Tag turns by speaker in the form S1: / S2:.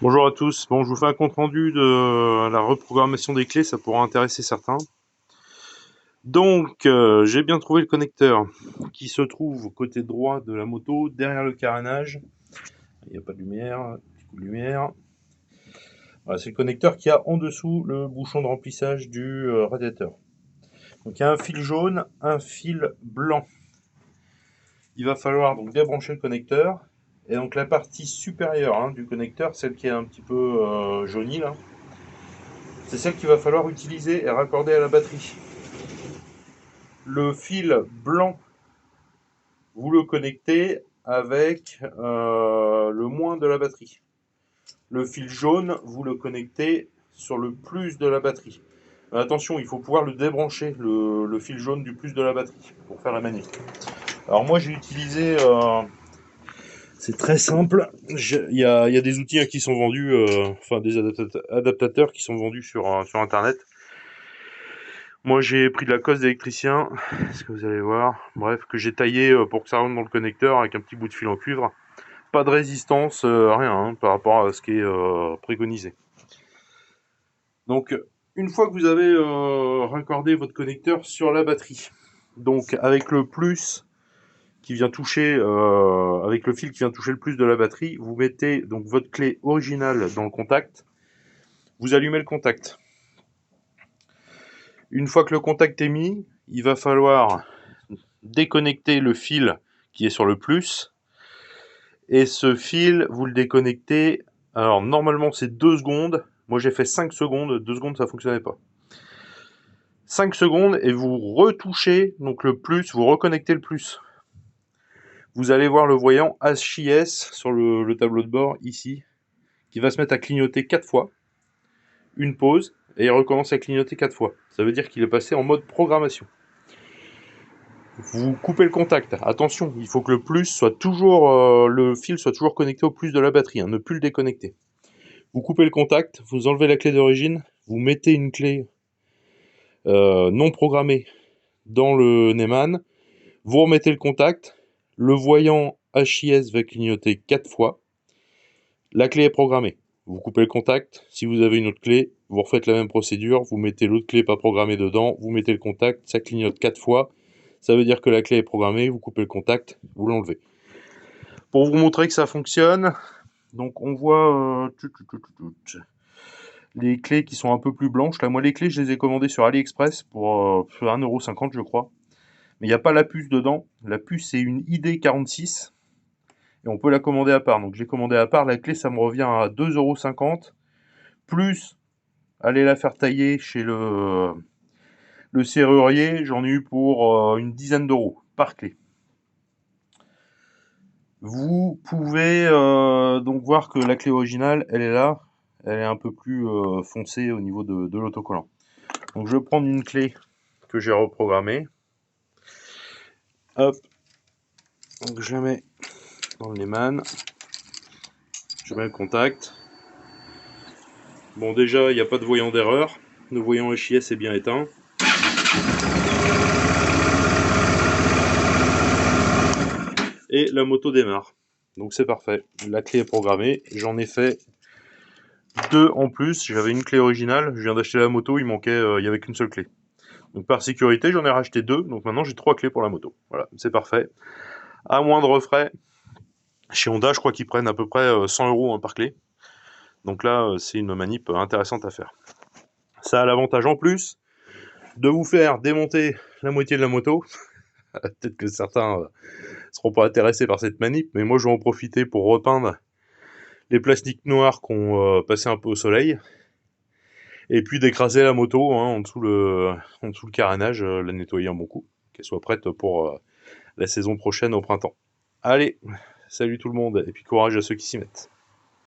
S1: Bonjour à tous. Bon, je vous fais un compte rendu de la reprogrammation des clés, ça pourra intéresser certains. Donc, j'ai bien trouvé le connecteur qui se trouve au côté droit de la moto, derrière le carénage. Il n'y a pas de lumière, un petit coup de lumière. Voilà, c'est le connecteur qui a en dessous le bouchon de remplissage du radiateur. Donc, il y a un fil jaune, un fil blanc. Il va falloir donc débrancher le connecteur. Et donc, la partie supérieure du connecteur, celle qui est un petit peu jaunie là, c'est celle qu'il va falloir utiliser et raccorder à la batterie. Le fil blanc, vous le connectez avec le moins de la batterie. Le fil jaune, vous le connectez sur le plus de la batterie. Attention, il faut pouvoir le débrancher, le fil jaune du plus de la batterie, pour faire la manip. Alors moi j'ai utilisé, c'est très simple, il y a des outils qui sont vendus, enfin des adaptateurs qui sont vendus sur internet. Moi j'ai pris de la cosse d'électricien, ce que vous allez voir, bref, que j'ai taillé pour que ça rentre dans le connecteur avec un petit bout de fil en cuivre. Pas de résistance, rien, par rapport à ce qui est préconisé. Donc une fois que vous avez raccordé votre connecteur sur la batterie, donc avec le plus qui vient toucher, avec le fil qui vient toucher le plus de la batterie, vous mettez donc votre clé originale dans le contact, vous allumez le contact. Une fois que le contact est mis, il va falloir déconnecter le fil qui est sur le plus, et ce fil, vous le déconnectez, alors normalement c'est 2 secondes, moi j'ai fait 5 secondes, 2 secondes ça fonctionnait pas. 5 secondes et vous retouchez, donc le plus, vous reconnectez le plus. Vous allez voir le voyant HIS sur le tableau de bord ici, qui va se mettre à clignoter 4 fois, une pause, et il recommence à clignoter 4 fois. Ça veut dire qu'il est passé en mode programmation. Vous coupez le contact. Attention, il faut que le plus soit toujours, le fil soit toujours connecté au plus de la batterie, ne plus le déconnecter. Vous coupez le contact, vous enlevez la clé d'origine, vous mettez une clé non programmée dans le Neumann, vous remettez le contact, le voyant HIS va clignoter 4 fois, la clé est programmée. Vous coupez le contact, si vous avez une autre clé, vous refaites la même procédure, vous mettez l'autre clé pas programmée dedans, vous mettez le contact, ça clignote 4 fois, ça veut dire que la clé est programmée, vous coupez le contact, vous l'enlevez. Pour vous montrer que ça fonctionne, donc on voit les clés qui sont un peu plus blanches. Là, moi les clés je les ai commandées sur AliExpress pour 1,50 € je crois. Mais il n'y a pas la puce dedans. La puce c'est une ID46 et on peut la commander à part. Donc j'ai commandé à part, la clé ça me revient à 2,50 € plus aller la faire tailler chez le serrurier, j'en ai eu pour une dizaine d'euros par clé. Vous pouvez donc voir que la clé originale, elle est là, elle est un peu plus foncée au niveau de l'autocollant. Donc je vais prendre une clé que j'ai reprogrammée. Hop, donc je la mets dans le Neumann. Je mets le contact. Bon déjà, il n'y a pas de voyant d'erreur. Le voyant HIS est bien éteint. Et la moto démarre. Donc c'est parfait. La clé est programmée. J'en ai fait 2 en plus. J'avais une clé originale. Je viens d'acheter la moto. Il manquait, il n'y avait qu'une seule clé. Donc par sécurité, j'en ai racheté 2. Donc maintenant j'ai 3 clés pour la moto. Voilà, c'est parfait. À moindre frais. Chez Honda, je crois qu'ils prennent à peu près 100 € par clé. Donc là, c'est une manip intéressante à faire. Ça a l'avantage en plus de vous faire démonter la moitié de la moto. Peut-être que certains seront pas intéressés par cette manip, mais moi je vais en profiter pour repeindre les plastiques noirs qui ont passé un peu au soleil. Et puis d'écraser la moto en dessous le carénage, la nettoyer un bon coup, qu'elle soit prête pour la saison prochaine au printemps. Allez, salut tout le monde, et puis courage à ceux qui s'y mettent.